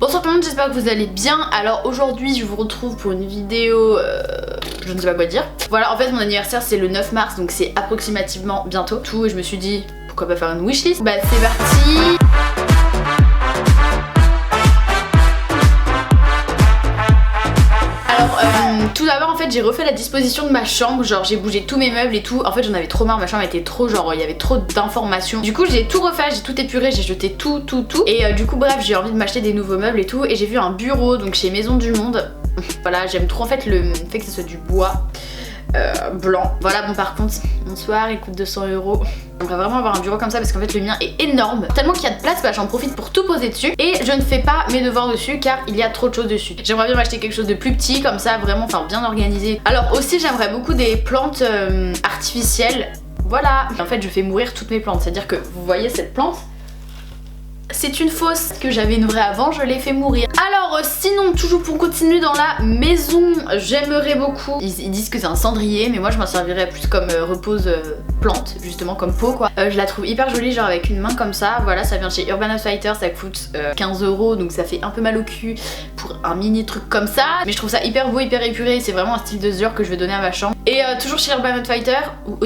Bonsoir tout le monde, j'espère que vous allez bien. Alors aujourd'hui je vous retrouve pour une vidéo, je ne sais pas quoi dire. Voilà, en fait mon anniversaire c'est le 9 mars, donc c'est approximativement bientôt. Tout, et je me suis dit pourquoi pas faire une wishlist. Bah c'est parti. Tout d'abord en fait j'ai refait la disposition de ma chambre, genre j'ai bougé tous mes meubles et tout. En fait j'en avais trop marre, ma chambre était trop genre, il y avait trop d'informations. Du coup j'ai tout refait, j'ai tout épuré, j'ai jeté tout. Et du coup bref j'ai envie de m'acheter des nouveaux meubles et tout. Et j'ai vu un bureau donc chez Maison du Monde. Voilà, j'aime trop en fait le fait que ce soit du bois blanc. Voilà, bon par contre bonsoir, il coûte 200 €. J'aimerais vraiment avoir un bureau comme ça parce qu'en fait le mien est énorme. Tellement qu'il y a de place, bah j'en profite pour tout poser dessus. Et je ne fais pas mes devoirs dessus car il y a trop de choses dessus. J'aimerais bien m'acheter quelque chose de plus petit comme ça, vraiment, enfin bien organisé. Alors aussi j'aimerais beaucoup des plantes artificielles. Voilà. En fait je fais mourir toutes mes plantes. C'est-à-dire que vous voyez cette plante, c'est une fausse, que j'avais une vraie avant, je l'ai fait mourir. Alors sinon, toujours pour continuer dans la maison, j'aimerais beaucoup, ils disent que c'est un cendrier, mais moi je m'en servirais plus comme repose plante, justement comme pot quoi. Je la trouve hyper jolie, genre avec une main comme ça. Voilà, ça vient de chez Urban Outfitters, ça coûte 15 €, donc ça fait un peu mal au cul pour un mini truc comme ça. Mais je trouve ça hyper beau, hyper épuré, c'est vraiment un style de Dior que je vais donner à ma chambre. Et toujours chez Urban Outfitters, ou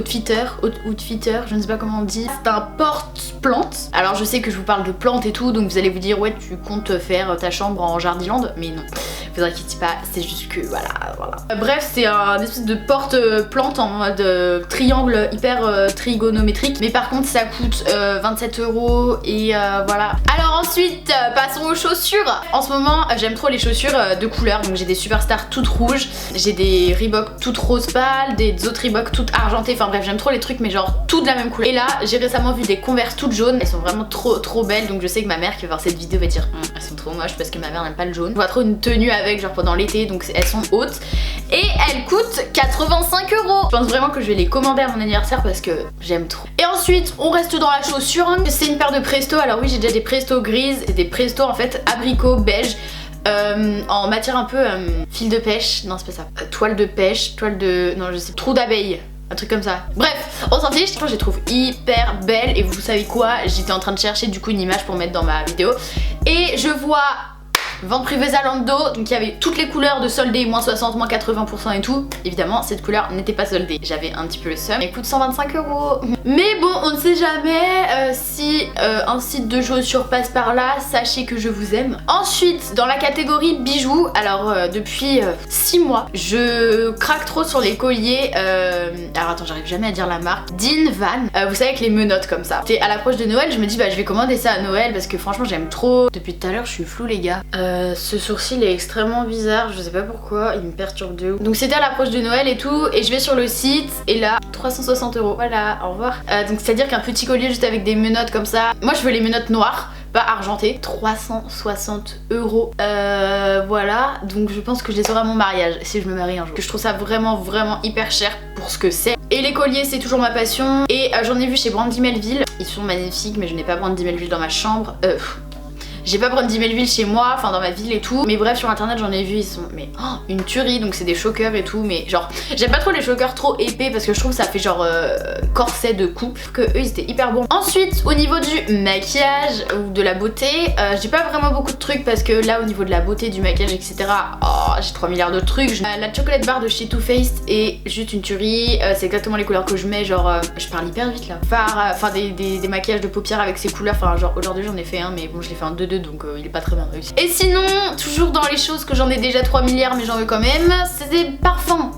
Outfitter, je ne sais pas comment on dit, c'est un porte-plante. Alors je sais que je vous parle de plantes et tout, donc vous allez vous dire ouais tu comptes faire ta chambre en Jardiland, mais non, vous inquiétez pas, c'est juste que voilà. Bref, c'est un espèce de porte-plante en mode triangle hyper trigonométrique, mais par contre ça coûte 27 € et voilà. Alors ensuite passons aux chaussures. En ce moment j'aime trop les chaussures de couleur, donc j'ai des Superstar toutes rouges, j'ai des Reebok toutes rose pâle, des autres Reebok toutes argentées, enfin bref j'aime trop les trucs mais genre toutes de la même couleur. Et là j'ai récemment vu des Converse toutes jaunes, elles sont vraiment trop belles, donc je sais que ma mère qui va voir cette vidéo va dire elles sont trop moches parce que ma mère n'aime pas le jaune. Je vois trop une tenue avec genre pendant l'été, donc elles sont hautes et elles coûtent 85 €. Je pense vraiment que je vais les commander à mon anniversaire parce que j'aime trop. Et ensuite on reste dans la chaussure, c'est une paire de Presto. Alors oui j'ai déjà des Presto grises et des Presto en fait abricot beige. En matière un peu fil de pêche, non c'est pas ça, toile de pêche, non je sais, trou d'abeille, un truc comme ça. Bref, on s'en fiche. Je les trouve hyper belles et vous savez quoi, j'étais en train de chercher du coup une image pour mettre dans ma vidéo et je vois vente privée Zalando, donc il y avait toutes les couleurs de soldés, moins 60, moins 80% et tout. Évidemment cette couleur n'était pas soldée, j'avais un petit peu le seum. Elle coûte 125 €. Mais bon, on ne sait jamais si un site de chaussures passe par là, sachez que je vous aime. Ensuite dans la catégorie bijoux, alors depuis 6 mois je craque trop sur les colliers, alors attends j'arrive jamais à dire la marque, Dean Van, vous savez avec les menottes comme ça. C'est à l'approche de Noël, je me dis bah je vais commander ça à Noël parce que franchement j'aime trop. Depuis tout à l'heure je suis floue les gars. Ce sourcil est extrêmement bizarre, je sais pas pourquoi, il me perturbe de ouf. Donc c'était à l'approche de Noël et tout, et je vais sur le site, et là, 360 €, voilà, au revoir. Donc c'est à dire qu'un petit collier juste avec des menottes comme ça, moi je veux les menottes noires, pas argentées, 360 €. Voilà, donc je pense que je les aurai à mon mariage, si je me marie un jour. Je trouve ça vraiment hyper cher pour ce que c'est. Et les colliers c'est toujours ma passion, et j'en ai vu chez Brandy Melville, ils sont magnifiques, mais je n'ai pas Brandy Melville dans ma chambre. J'ai pas Brandy Melville chez moi, enfin dans ma ville et tout. Mais bref sur internet j'en ai vu, ils sont mais une tuerie. Donc c'est des chokers et tout. Mais genre j'aime pas trop les chokers trop épais parce que je trouve que ça fait genre corset de cou. Que eux ils étaient hyper bons. Ensuite au niveau du maquillage ou de la beauté, j'ai pas vraiment beaucoup de trucs parce que là au niveau de la beauté, du maquillage etc, j'ai 3 milliards de trucs. La chocolate bar de chez Too Faced est juste une tuerie. C'est exactement les couleurs que je mets, genre je parle hyper vite là. Enfin des maquillages de paupières avec ces couleurs. Enfin genre aujourd'hui j'en ai fait un mais bon je l'ai fait en 2-2 donc il est pas très bien réussi. Et sinon toujours dans les choses que j'en ai déjà 3 milliards mais j'en veux quand même, c'est des parfums.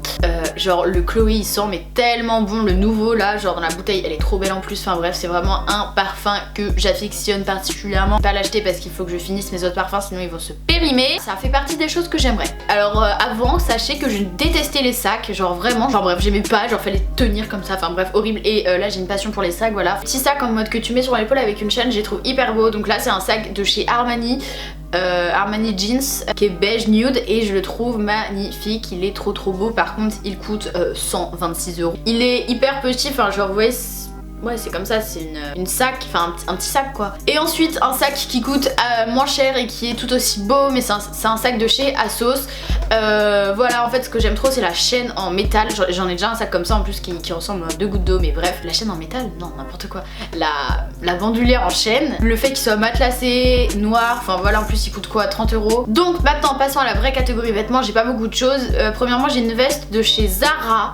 Genre le Chloé il sent mais tellement bon, le nouveau là, genre dans la bouteille elle est trop belle en plus. Enfin bref c'est vraiment un parfum que j'affectionne particulièrement. Pas l'acheter parce qu'il faut que je finisse mes autres parfums sinon ils vont se périmer. Ça fait partie des choses que j'aimerais. Alors avant sachez que je détestais les sacs, genre vraiment, genre bref j'aimais pas, genre fallait tenir comme ça, enfin bref horrible. Et là j'ai une passion pour les sacs, voilà. Petit sac en mode que tu mets sur l'épaule avec une chaîne, je les trouve hyper beau. Donc là c'est un sac de chez Armani, Armani Jeans qui est beige nude et je le trouve magnifique, il est trop beau. Par contre il coûte 126 €. Il est hyper petit, enfin genre vous voyez ouais c'est comme ça, c'est une sac, enfin un petit sac quoi. Et ensuite un sac qui coûte moins cher et qui est tout aussi beau, mais c'est un sac de chez ASOS. Voilà, en fait ce que j'aime trop c'est la chaîne en métal. J'en ai déjà un sac comme ça en plus qui ressemble à 2 gouttes d'eau, mais bref, la chaîne en métal, non n'importe quoi. La bandoulière en chaîne, le fait qu'il soit matelassé, noir, enfin voilà, en plus il coûte quoi, 30 €. Donc maintenant passons à la vraie catégorie vêtements, j'ai pas beaucoup de choses. Premièrement j'ai une veste de chez Zara.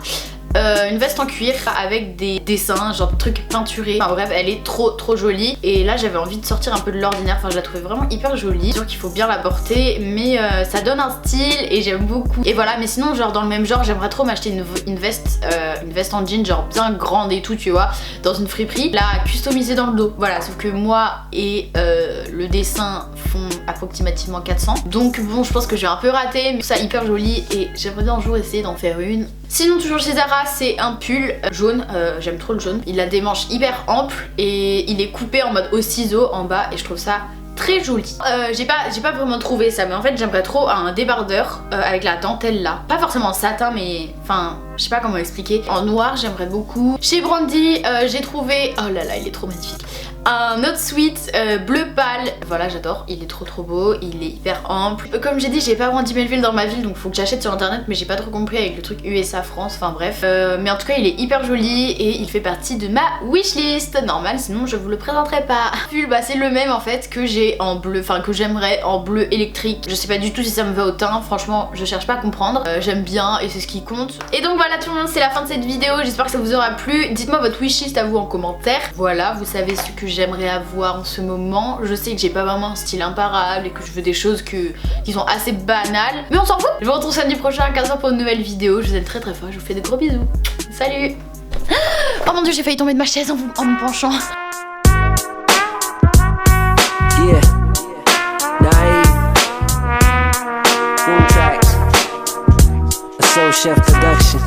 Une veste en cuir avec des dessins, genre de trucs peinturés. Enfin bref, elle est trop jolie. Et là j'avais envie de sortir un peu de l'ordinaire. Enfin je la trouvais vraiment hyper jolie. C'est sûr qu'il faut bien la porter, mais ça donne un style et j'aime beaucoup. Et voilà, mais sinon genre dans le même genre, j'aimerais trop m'acheter une veste en jean genre bien grande et tout, tu vois, dans une friperie. La customiser dans le dos. Voilà, sauf que moi et le dessin font approximativement 400. Donc bon, je pense que j'ai un peu raté, mais ça hyper joli et j'aimerais bien un jour essayer d'en faire une. Sinon toujours chez Zara, c'est un pull jaune, j'aime trop le jaune. Il a des manches hyper amples et il est coupé en mode au ciseau en bas et je trouve ça très joli. J'ai pas vraiment trouvé ça, mais en fait j'aimerais trop un débardeur avec la dentelle là. Pas forcément en satin, mais enfin je sais pas comment expliquer. En noir j'aimerais beaucoup. Chez Brandy j'ai trouvé, oh là là il est trop magnifique, un autre sweat bleu pâle. Voilà, j'adore, il est trop beau, il est hyper ample. Comme j'ai dit, j'ai pas vraiment d'Imelville dans ma ville, donc faut que j'achète sur internet, mais j'ai pas trop compris avec le truc USA France, enfin bref. Mais en tout cas il est hyper joli et il fait partie de ma wishlist. Normal, sinon je vous le présenterai pas. Pull, bah c'est le même en fait que j'ai en bleu, enfin que j'aimerais en bleu électrique. Je sais pas du tout si ça me va au teint, franchement je cherche pas à comprendre. J'aime bien et c'est ce qui compte. Et donc voilà tout le monde, c'est la fin de cette vidéo, j'espère que ça vous aura plu. Dites-moi votre wishlist à vous en commentaire. Voilà, vous savez ce que j'aimerais avoir en ce moment. Je sais que j'ai pas vraiment un style imparable et que je veux des choses qui sont assez banales, mais on s'en fout. Je vous retrouve samedi prochain à 15h pour une nouvelle vidéo. Je vous aime très fort, je vous fais de gros bisous. Salut. Oh mon dieu, j'ai failli tomber de ma chaise en me penchant. Yeah. Naive. Boom tracks. A Soul Chef production.